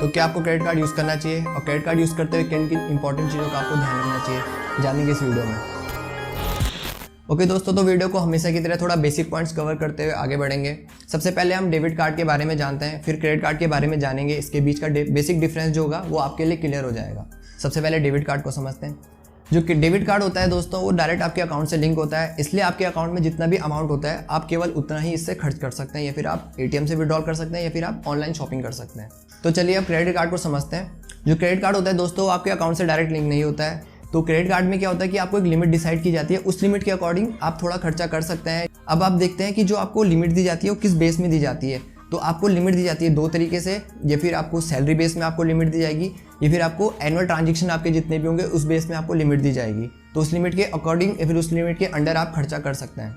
तो क्या आपको क्रेडिट कार्ड यूज़ करना चाहिए और क्रेडिट कार्ड यूज़ करते हुए किन किन इंपॉर्टेंट चीज़ों का आपको ध्यान रखना चाहिए, जानेंगे इस वीडियो में। ओके दोस्तों, तो वीडियो को हमेशा की तरह थोड़ा बेसिक पॉइंट्स कवर करते हुए आगे बढ़ेंगे। सबसे पहले हम डेबिट कार्ड के बारे में जानते हैं, फिर क्रेडिट कार्ड के बारे में जानेंगे। इसके बीच का बेसिक डिफरेंस जो होगा वो आपके लिए क्लियर हो जाएगा। सबसे पहले डेबिट कार्ड को समझते हैं। जो कि डेबिट कार्ड होता है दोस्तों, वो डायरेक्ट आपके अकाउंट से लिंक होता है, इसलिए आपके अकाउंट में जितना भी अमाउंट होता है आप केवल उतना ही इससे खर्च कर सकते हैं, या फिर आप एटीएम से विड्रॉल कर सकते हैं, या फिर आप ऑनलाइन शॉपिंग कर सकते हैं। तो चलिए अब क्रेडिट कार्ड को समझते हैं। जो क्रेडिट कार्ड होता है दोस्तों, आपके अकाउंट से डायरेक्ट लिंक नहीं होता है। तो क्रेडिट कार्ड में क्या होता है कि आपको एक लिमिट डिसाइड की जाती है, उस लिमिट के अकॉर्डिंग आप थोड़ा खर्चा कर सकते हैं। अब आप देखते हैं कि जो आपको लिमिट दी जाती है वो किस बेस में दी जाती है। तो आपको लिमिट दी जाती है दो तरीके से, या फिर आपको सैलरी बेस में आपको लिमिट दी जाएगी, या फिर आपको एनुअल ट्रांजेक्शन आपके जितने भी होंगे उस बेस में आपको लिमिट दी जाएगी। तो उस लिमिट के अकॉर्डिंग या फिर उस लिमिट के अंडर आप खर्चा कर सकते हैं।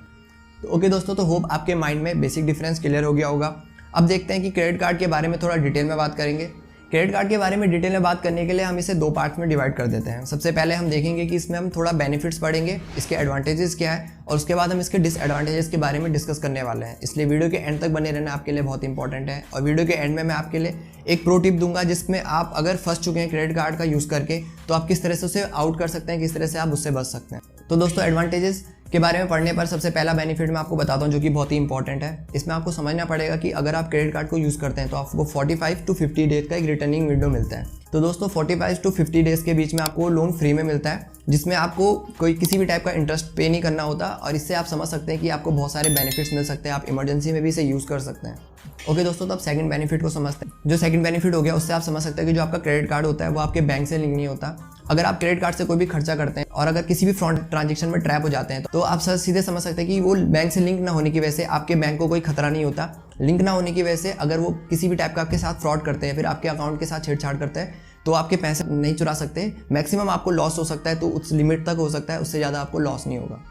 तो ओके दोस्तों, तो होप आपके माइंड में बेसिक डिफरेंस क्लियर हो गया होगा। अब देखते हैं कि क्रेडिट कार्ड के बारे में थोड़ा डिटेल में बात करेंगे। क्रेडिट कार्ड के बारे में डिटेल में बात करने के लिए हम इसे दो पार्ट्स में डिवाइड कर देते हैं। सबसे पहले हम देखेंगे कि इसमें हम थोड़ा बेनिफिट्स पढ़ेंगे, इसके एडवांटेजेस क्या है, और उसके बाद हम इसके डिसएडवांटेजेस के बारे में डिस्कस करने वाले हैं। इसलिए वीडियो के एंड तक बने रहना आपके लिए बहुत इंपॉर्टेंट है। और वीडियो के एंड में मैं आपके लिए एक प्रो टिप दूंगा, जिसमें आप अगर फंस चुके हैं क्रेडिट कार्ड का यूज़ करके, तो आप किस तरह से उसे आउट कर सकते हैं, किस तरह से आप उससे बच सकते हैं। तो दोस्तों, एडवांटेजेस के बारे में पढ़ने पर सबसे पहला बेनिफिट मैं आपको बताता हूँ, जो कि बहुत ही इंपॉर्टेंट है। इसमें आपको समझना पड़ेगा कि अगर आप क्रेडिट कार्ड को यूज़ करते हैं तो आपको 45 to 50 डेज का एक रिटर्निंग विंडो मिलता है। तो दोस्तों 45 to 50 डेज के बीच में आपको लोन फ्री में मिलता है, जिसमें आपको कोई किसी भी टाइप का इंटरेस्ट पे नहीं करना होता। और इससे आप समझ सकते हैं कि आपको बहुत सारे बेनिफिट्स मिल सकते हैं, आप इमरजेंसी में भी इसे यूज़ कर सकते हैं। ओके दोस्तों, तो अब सेकंड बेनिफिट को समझते हैं। जो सेकंड बेनिफिट हो गया, उससे आप समझ सकते हैं कि जो आपका क्रेडिट कार्ड होता है वो आपके बैंक से लिंक नहीं होता। अगर आप क्रेडिट कार्ड से कोई भी खर्चा करते हैं और अगर किसी भी फ्रॉड ट्रांजेक्शन में ट्रैप हो जाते हैं, तो आप सीधे समझ सकते हैं कि वो बैंक से लिंक ना होने की वजह से आपके बैंक को कोई खतरा नहीं होता। लिंक ना होने की वजह से अगर वो किसी भी टाइप का आपके साथ फ्रॉड करते हैं, फिर आपके अकाउंट के साथ छेड़छाड़ करते हैं, तो आपके पैसे नहीं चुरा सकते। मैक्सिमम आपको लॉस हो सकता है, तो उस लिमिट तक हो सकता है, उससे ज़्यादा आपको लॉस नहीं होगा।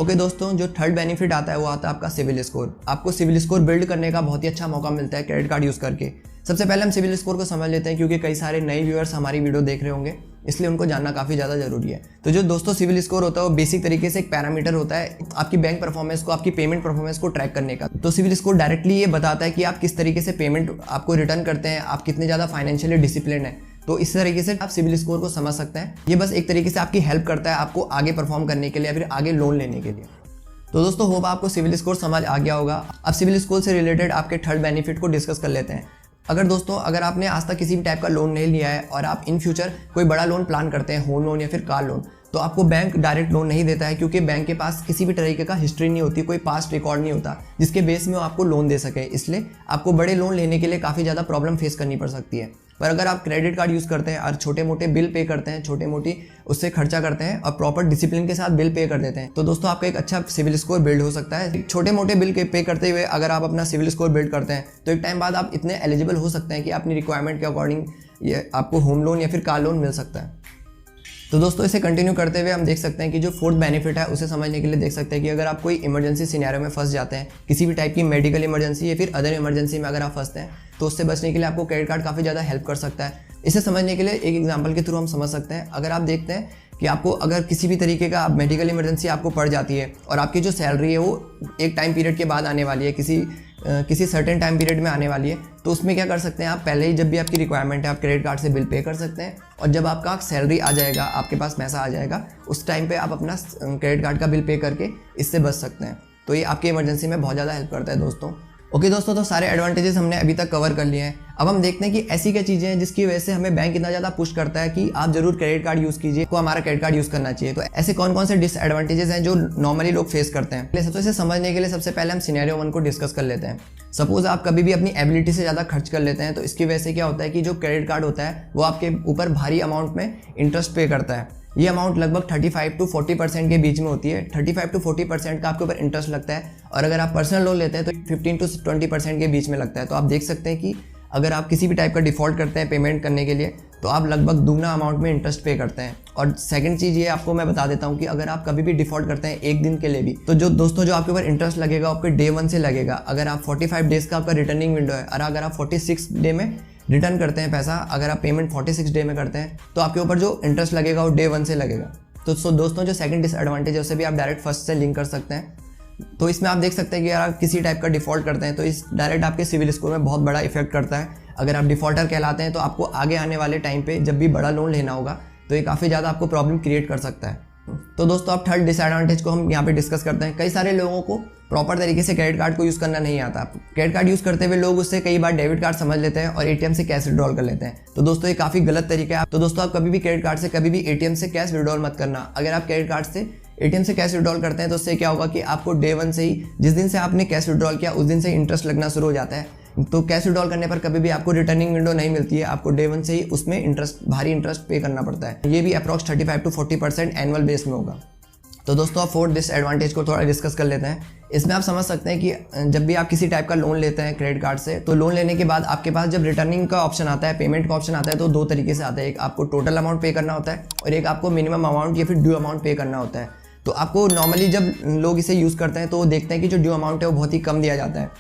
ओके दोस्तों, जो थर्ड बेनिफिट आता है वो आता है आपका सिविल स्कोर। आपको सिविल स्कोर बिल्ड करने का बहुत ही अच्छा मौका मिलता है क्रेडिट कार्ड यूज़ करके। सबसे पहले हम सिविल स्कोर को समझ लेते हैं, क्योंकि कई सारे नए व्यूअर्स हमारी वीडियो देख रहे होंगे, इसलिए उनको जानना काफ़ी ज़्यादा जरूरी है। तो जो दोस्तों सिविल स्कोर होता है वो बेसिक तरीके से एक पैरामीटर होता है आपकी बैंक परफॉर्मेंस को, आपकी पेमेंट परफॉर्मेंस को ट्रैक करने का। तो सिविल स्कोर डायरेक्टली ये बताता है कि आप किस तरीके से पेमेंट आपको रिटर्न करते हैं, आप कितने ज़्यादा फाइनेंशियली डिसिप्लिन है। तो इस तरीके से आप सिविल स्कोर को समझ सकते हैं। ये बस एक तरीके से आपकी हेल्प करता है आपको आगे परफॉर्म करने के लिए या फिर आगे लोन लेने के लिए। तो दोस्तों होप आपको सिविल स्कोर समझ आ गया होगा। अब सिविल स्कोर से रिलेटेड आपके थर्ड बेनिफिट को डिस्कस कर लेते हैं। अगर आपने आज तक किसी भी टाइप का लोन नहीं लिया है और आप इन फ्यूचर कोई बड़ा लोन प्लान करते हैं, होम लोन या फिर कार लोन, तो आपको बैंक डायरेक्ट लोन नहीं देता है, क्योंकि बैंक के पास किसी भी तरीके का हिस्ट्री नहीं होती, कोई पास्ट रिकॉर्ड नहीं होता जिसके बेस में वो आपको लोन दे सके। इसलिए आपको बड़े लोन लेने के लिए काफ़ी ज़्यादा प्रॉब्लम फेस करनी पड़ सकती है। पर अगर आप क्रेडिट कार्ड यूज़ करते हैं और छोटे मोटे बिल पे करते हैं, छोटे मोटी उससे खर्चा करते हैं और प्रॉपर डिसिप्लिन के साथ बिल पे कर देते हैं, तो दोस्तों आपका एक अच्छा सिविल स्कोर बिल्ड हो सकता है। छोटे मोटे बिल के पे करते हुए अगर आप अपना सिविल स्कोर बिल्ड करते हैं, तो एक टाइम बाद आप इतने एलिजिबल हो सकते हैं कि अपनी रिक्वायरमेंट के अकॉर्डिंग ये आपको होम लोन या फिर कार लोन मिल सकता है। तो दोस्तों इसे कंटिन्यू करते हुए हम देख सकते हैं कि जो फोर्थ बेनिफिट है उसे समझने के लिए देख सकते हैं कि अगर आप कोई इमरजेंसी सिनेरियो में फंस जाते हैं, किसी भी टाइप की मेडिकल इमरजेंसी या फिर अदर इमरजेंसी में अगर आप फंसते हैं, तो उससे बचने के लिए आपको क्रेडिट कार्ड काफ़ी ज़्यादा हेल्प कर सकता है। इसे समझने के लिए एक एग्जांपल के थ्रू हम समझ सकते हैं। अगर आप देखते हैं कि आपको अगर किसी भी तरीके का मेडिकल इमरजेंसी आपको पड़ जाती है और आपकी जो सैलरी है वो एक टाइम पीरियड के बाद आने वाली है, किसी सर्टेन टाइम पीरियड में आने वाली है, तो उसमें क्या कर सकते हैं आप पहले ही, जब भी आपकी रिक्वायरमेंट है, आप क्रेडिट कार्ड से बिल पे कर सकते हैं। और जब आपका सैलरी आ जाएगा, आपके पास पैसा आ जाएगा, उस टाइम पे आप अपना क्रेडिट कार्ड का बिल पे करके इससे बच सकते हैं। तो ये आपकी इमरजेंसी में बहुत ज़्यादा हेल्प करता है दोस्तों। ओके दोस्तों, तो सारे एडवांटेजेस हमने अभी तक कवर कर लिए हैं। अब हम देखते हैं कि ऐसी क्या चीज़ें हैं जिसकी वजह से हमें बैंक इतना ज़्यादा पुश करता है कि आप जरूर क्रेडिट कार्ड यूज़ कीजिए, को हमारा क्रेडिट कार्ड यूज़ करना चाहिए। तो ऐसे कौन कौन से डिसएडवांटेजेस हैं जो नॉर्मली लोग फेस करते हैं। तो इसे समझने के लिए सबसे पहले हम सिनेरियो 1 को डिस्कस कर लेते हैं। सपोज आप कभी भी अपनी एबिलिटी से ज़्यादा खर्च कर लेते हैं, तो इसकी वजह से क्या होता है कि जो क्रेडिट कार्ड होता है वो आपके ऊपर भारी अमाउंट में इंटरेस्ट पे करता है। ये अमाउंट लगभग 35 to 40% के बीच में होती है। 35 to 40% का आपके ऊपर इंटरेस्ट लगता है, और अगर आप पर्सनल लोन लेते हैं तो 15 to 20% के बीच में लगता है। तो आप देख सकते हैं कि अगर आप किसी भी टाइप का डिफ़ॉल्ट करते हैं पेमेंट करने के लिए, तो आप लगभग दुगना अमाउंट में इंटरेस्ट पे करते हैं। और सेकंड चीज़ ये आपको मैं बता देता हूँ कि अगर आप कभी भी डिफ़ॉल्ट करते हैं एक दिन के लिए भी, तो जो दोस्तों जो आपके ऊपर इंटरेस्ट लगेगा आपके डे 1 से लगेगा। अगर आप 45 डेज़ का आपका रिटर्निंग विंडो है और अगर आप 46 डे में रिटर्न करते हैं पैसा, अगर आप पेमेंट 46 डे में करते हैं, तो आपके ऊपर जो इंटरेस्ट लगेगा वो डे 1 से लगेगा। तो दोस्तों जो सेकंड डिसएडवांटेज है उसे भी आप डायरेक्ट फर्स्ट से लिंक कर सकते हैं। तो इसमें आप देख सकते हैं कि अगर आप किसी टाइप का डिफ़ॉल्ट करते हैं तो इस डायरेक्ट आपके सिविल स्कोर में बहुत बड़ा इफेक्ट करता है। अगर आप डिफॉल्टर कहलाते हैं तो आपको आगे आने वाले टाइम पे जब भी बड़ा लोन लेना होगा तो ये काफ़ी ज़्यादा आपको प्रॉब्लम क्रिएट कर सकता है। तो दोस्तों अब थर्ड डिसएडवांटेज को हम यहाँ पे डिस्कस करते हैं। कई सारे लोगों को प्रॉपर तरीके से क्रेडिट कार्ड को यूज़ करना नहीं आता। क्रेडिट कार्ड यूज़ करते हुए लोग उससे कई बार डेबिट कार्ड समझ लेते हैं और एटीएम से कैश विड्रॉल कर लेते हैं। तो दोस्तों ये काफ़ी गलत तरीका है। तो दोस्तों आप कभी भी क्रेडिट कार्ड से कभी भी एटीएम से कैश विड्रॉल मत करना। अगर आप क्रेडिट कार्ड से एटीएम से कैश विड्रॉल करते हैं तो उससे क्या होगा कि आपको डे वन से ही, जिस दिन से आपने कैश विड्रॉल किया उस दिन से इंटरेस्ट लगना शुरू हो जाता है। तो कैश विड्रॉल करने पर कभी भी आपको रिटर्निंग विंडो नहीं मिलती है, आपको डे वन से ही उसमें भारी इंटरेस्ट पे करना पड़ता है। ये भी अप्रॉक्स 35 to 40% एनुअल बेस में होगा। तो दोस्तों आप फोर्थ डिसएडवांटेज को थोड़ा डिस्कस कर लेते हैं। इसमें आप समझ सकते हैं कि जब भी आप किसी टाइप का लोन लेते हैं क्रेडिट कार्ड से, तो लोन लेने के बाद आपके पास जब रिटर्निंग का ऑप्शन आता है, पेमेंट का ऑप्शन आता है, तो दो तरीके से आता है। एक आपको टोटल अमाउंट पे करना होता है और एक आपको मिनिमम अमाउंट या फिर ड्यू अमाउंट पे करना होता है। तो आपको नॉर्मली जब लोग इसे यूज़ करते हैं तो वो देखते हैं कि जो ड्यू अमाउंट है वो बहुत ही कम दिया जाता है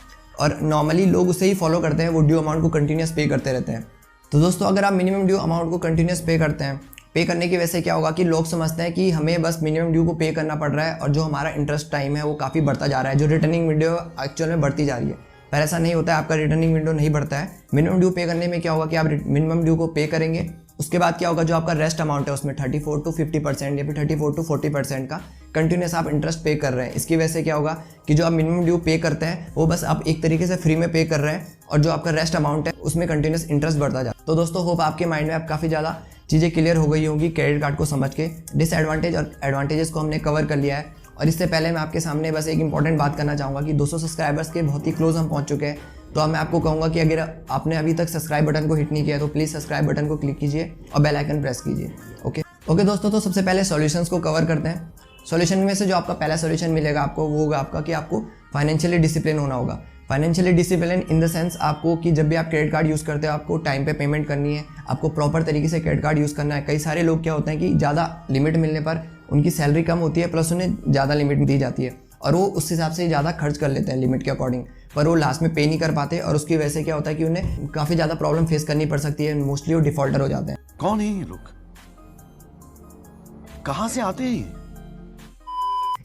और नॉर्मली लोग उसे ही फॉलो करते हैं, वो ड्यू अमाउंट को कंटिन्यूस पे करते रहते हैं। तो दोस्तों अगर आप मिनिमम ड्यू अमाउंट को कंटिन्यूस पे करते हैं, पे करने की वजह से क्या होगा कि लोग समझते हैं कि हमें बस मिनिमम ड्यू को पे करना पड़ रहा है और जो हमारा इंटरेस्ट टाइम है वो काफ़ी बढ़ता जा रहा है, जो रिटर्निंग विंडो एक्चुअल में बढ़ती जा रही है। पर ऐसा नहीं होता है, आपका रिटर्निंग विंडो नहीं बढ़ता है। मिनिमम ड्यू पे करने में क्या होगा कि आप मिनिमम ड्यू को पे करेंगे, उसके बाद क्या होगा जो आपका रेस्ट अमाउंट है उसमें 34 to 50% या फिर 34 to 40% का कंटिन्यूस आप इंटरेस्ट पे कर रहे हैं। इसकी वजह से क्या होगा कि जो आप मिनिमम ड्यू पे करते हैं वो बस आप एक तरीके से फ्री में पे कर रहे हैं और जो आपका रेस्ट अमाउंट है उसमें कंटिन्यूस इंटरेस्ट बढ़ता जाता है। तो दोस्तों होप आपके माइंड में आप काफ़ी ज़्यादा चीज़ें क्लियर हो गई होंगी क्रेडिट कार्ड को समझ के। डिसएडवांटेज और एडवांटेजेस को हमने कवर कर लिया है और इससे पहले मैं आपके सामने बस एक इंपॉर्टेंट बात करना चाहूँगा कि 200 सब्सक्राइबर्स के बहुत ही क्लोज हम पहुँच चुके हैं। तो मैं आपको कहूँगा कि अगर आपने अभी तक सब्सक्राइब बटन को हिट नहीं किया तो प्लीज़ सब्सक्राइब बटन को क्लिक कीजिए और बेल आइकन प्रेस कीजिए। ओके दोस्तों, तो सबसे पहले सॉल्यूशंस को कवर करते हैं। सॉल्यूशन में से जो आपका पहला सॉल्यूशन मिलेगा आपको वो होगा आपका कि आपको फाइनेंशियली डिसिप्लिन होना होगा। Financially discipline in the sense आपको कि जब भी आप क्रेडिट कार्ड यूज़ करते हो आपको टाइम पे पेमेंट करनी है, आपको प्रॉपर तरीके से क्रेडिट कार्ड यूज़ करना है। कई सारे लोग क्या होते हैं कि ज़्यादा लिमिट मिलने पर उनकी सैलरी कम होती है प्लस उन्हें ज़्यादा लिमिट दी जाती है और वो उस हिसाब से ज़्यादा खर्च कर लेते हैं लिमिट के अकॉर्डिंग, पर वो लास्ट में पे नहीं कर पाते और उसकी वजह से क्या होता है कि उन्हें काफ़ी ज़्यादा प्रॉब्लम फेस करनी पड़ सकती है। मोस्टली वो डिफॉल्टर हो जाते हैं। कौन है ये लोग, कहाँ से आते हैं?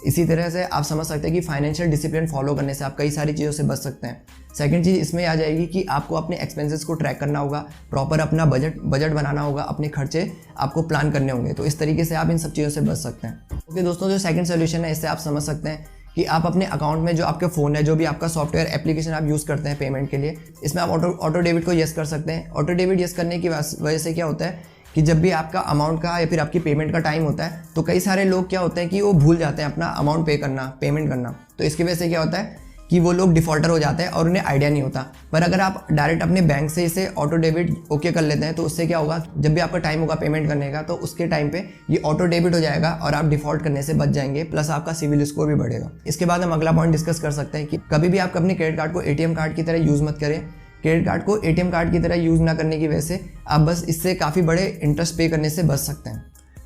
इसी तरह से आप समझ सकते हैं कि फाइनेंशियल डिसिप्लिन फॉलो करने से आप कई सारी चीज़ों से बच सकते हैं। सेकंड चीज़ इसमें आ जाएगी कि आपको अपने एक्सपेंसेस को ट्रैक करना होगा, प्रॉपर अपना बजट बनाना होगा, अपने खर्चे आपको प्लान करने होंगे। तो इस तरीके से आप इन सब चीज़ों से बच सकते हैं। ओके दोस्तों, जो सेकंड सोल्यूशन है इससे आप समझ सकते हैं कि आप अपने अकाउंट में जो आपके फ़ोन है, जो भी आपका सॉफ्टवेयर एप्लीकेशन आप यूज़ करते हैं पेमेंट के लिए, इसमें आप ऑटो डेबिट को यस कर सकते हैं। ऑटो डेबिट यस करने की वजह से क्या होता है कि जब भी आपका अमाउंट का या फिर आपकी पेमेंट का टाइम होता है तो कई सारे लोग क्या होते हैं कि वो भूल जाते हैं अपना अमाउंट पेमेंट करना। तो इसकी वजह से क्या होता है कि वो लोग डिफॉल्टर हो जाते हैं और उन्हें आइडिया नहीं होता। पर अगर आप डायरेक्ट अपने बैंक से इसे ऑटो डेबिट ओके कर लेते हैं तो उससे क्या होगा, जब भी आपका टाइम होगा पेमेंट करने का तो उसके टाइम पे ये ऑटो डेबिट हो जाएगा और आप डिफॉल्ट करने से बच जाएंगे, प्लस आपका सिविल स्कोर भी बढ़ेगा। इसके बाद हम अगला पॉइंट डिस्कस कर सकते हैं कि कभी भी आप अपने क्रेडिट कार्ड को एटीएम कार्ड की तरह यूज़ मत करें। क्रेडिट कार्ड को एटीएम कार्ड की तरह यूज़ ना करने की वजह से आप बस इससे काफ़ी बड़े इंटरेस्ट पे करने से बच सकते हैं।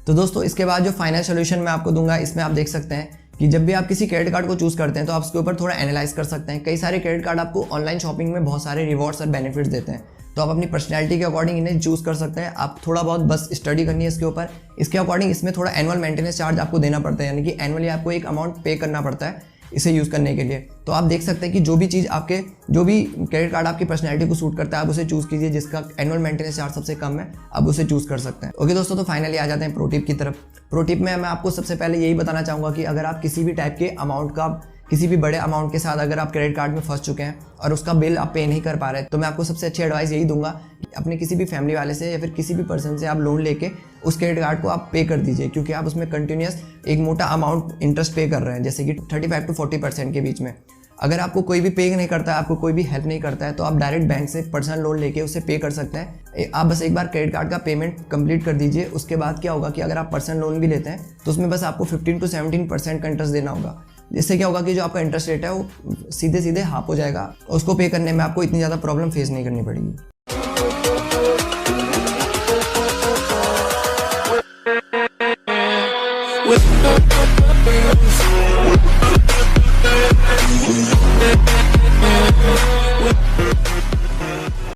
तो दोस्तों इसके बाद जो फाइनल सोल्यूशन मैं आपको दूंगा, इसमें आप देख सकते हैं कि जब भी आप किसी क्रेडिट कार्ड को चूज़ करते हैं तो आप उसके ऊपर थोड़ा एनालाइज कर सकते हैं। कई सारे क्रेडिट कार्ड आपको ऑनलाइन शॉपिंग में बहुत सारे रिवॉर्ड्स और बेनिफिट्स देते हैं, तो आप अपनी पर्सनैलिटी के अकॉर्डिंग इन्हें चूज़ कर सकते हैं। आप थोड़ा बहुत बस स्टडी करनी है इसके ऊपर। इसके अकॉर्डिंग इसमें थोड़ा एनुअल मेंटेनेंस चार्ज आपको देना पड़ता है, यानी कि एनुअली आपको एक अमाउंट पे करना पड़ता है इसे यूज़ करने के लिए। तो आप देख सकते हैं कि जो भी क्रेडिट कार्ड आपकी पर्सनैलिटी को सूट करता है आप उसे चूज़ कीजिए, जिसका एनुअल मेंटेनेंस चार्ज सबसे कम है, आप उसे चूज़ कर सकते हैं। ओके दोस्तों, तो फाइनली आ जाते हैं प्रो टिप की तरफ। प्रो टिप में मैं आपको सबसे पहले यही बताना चाहूँगा कि अगर आप किसी भी टाइप के अमाउंट का, किसी भी बड़े अमाउंट के साथ अगर आप क्रेडिट कार्ड में फंस चुके हैं और उसका बिल आप पे नहीं कर पा रहे, तो मैं आपको सबसे अच्छी एडवाइस यही दूंगा कि अपने किसी भी फैमिली वाले से या फिर किसी भी पर्सन से आप लोन लेके उस क्रेडिट कार्ड को आप पे कर दीजिए, क्योंकि आप उसमें कंटिन्यूस एक मोटा अमाउंट इंटरेस्ट पे कर रहे हैं, जैसे कि 35 to 40% के बीच में। अगर आपको कोई भी पे नहीं करता है, आपको कोई भी हेल्प नहीं करता है, तो आप डायरेक्ट बैंक से पर्सनल लोन लेके उसे पे कर सकते हैं। आप बस एक बार क्रेडिट कार्ड का पेमेंट कंप्लीट कर दीजिए। उसके बाद क्या होगा कि अगर आप पर्सनल लोन भी लेते हैं तो उसमें बस आपको 15 to 17% का इंटरेस्ट देना होगा, जिससे क्या होगा कि जो आपका इंटरेस्ट रेट है वो सीधे सीधे हाफ हो जाएगा। उसको पे करने में आपको इतनी ज़्यादा प्रॉब्लम फेस नहीं करनी पड़ेगी।